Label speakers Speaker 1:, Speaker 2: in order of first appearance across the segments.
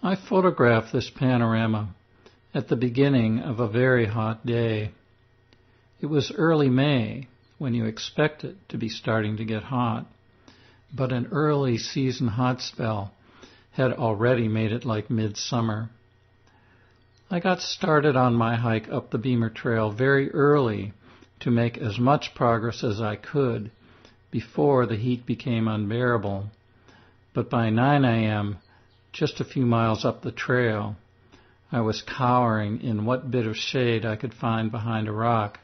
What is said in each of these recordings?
Speaker 1: I photographed this panorama at the beginning of a very hot day. It was early May, when you expect it to be starting to get hot, but an early season hot spell had already made it like midsummer. I got started on my hike up the Beamer Trail very early to make as much progress as I could before the heat became unbearable, but by 9 a.m., just a few miles up the trail, I was cowering in what bit of shade I could find behind a rock,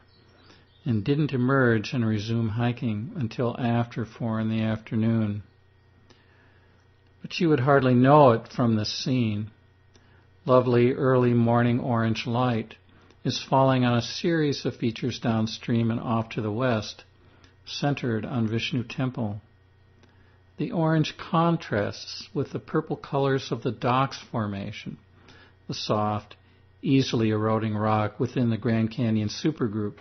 Speaker 1: and didn't emerge and resume hiking until after 4 in the afternoon. But you would hardly know it from this scene. Lovely early morning orange light is falling on a series of features downstream and off to the west, centered on Vishnu Temple. The orange contrasts with the purple colors of the Docks Formation, the soft, easily eroding rock within the Grand Canyon supergroup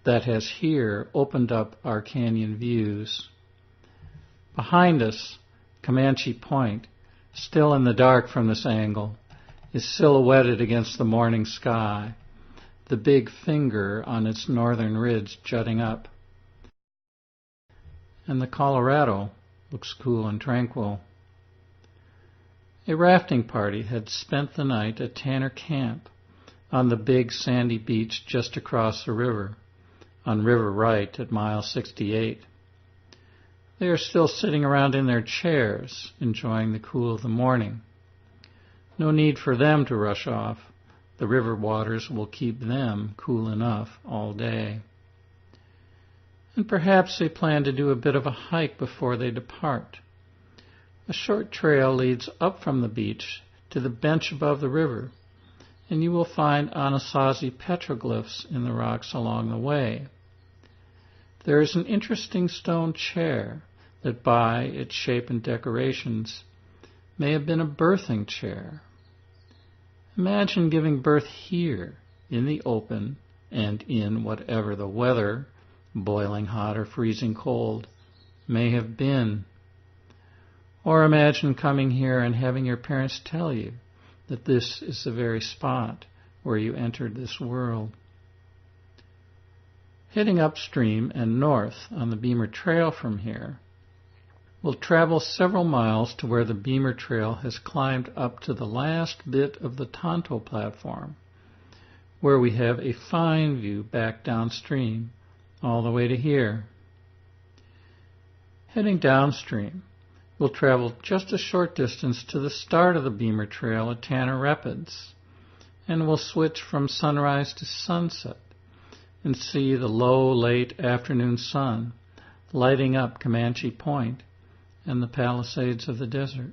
Speaker 1: that has here opened up our canyon views. Behind us, Comanche Point, still in the dark from this angle, is silhouetted against the morning sky, the big finger on its northern ridge jutting up. And the Colorado looks cool and tranquil. A rafting party had spent the night at Tanner Camp on the big sandy beach just across the river, on River Right at mile 68. They are still sitting around in their chairs, enjoying the cool of the morning. No need for them to rush off. The river waters will keep them cool enough all day. And perhaps they plan to do a bit of a hike before they depart. A short trail leads up from the beach to the bench above the river, and you will find Anasazi petroglyphs in the rocks along the way. There is an interesting stone chair that, by its shape and decorations, may have been a birthing chair. Imagine giving birth here, in the open, and in whatever the weather, boiling hot or freezing cold, may have been. Or imagine coming here and having your parents tell you that this is the very spot where you entered this world. Heading upstream and north on the Beamer Trail from here, we'll travel several miles to where the Beamer Trail has climbed up to the last bit of the Tonto platform, where we have a fine view back downstream all the way to here. Heading downstream, we'll travel just a short distance to the start of the Beamer Trail at Tanner Rapids, and we'll switch from sunrise to sunset and see the low, late afternoon sun lighting up Comanche Point and the Palisades of the desert.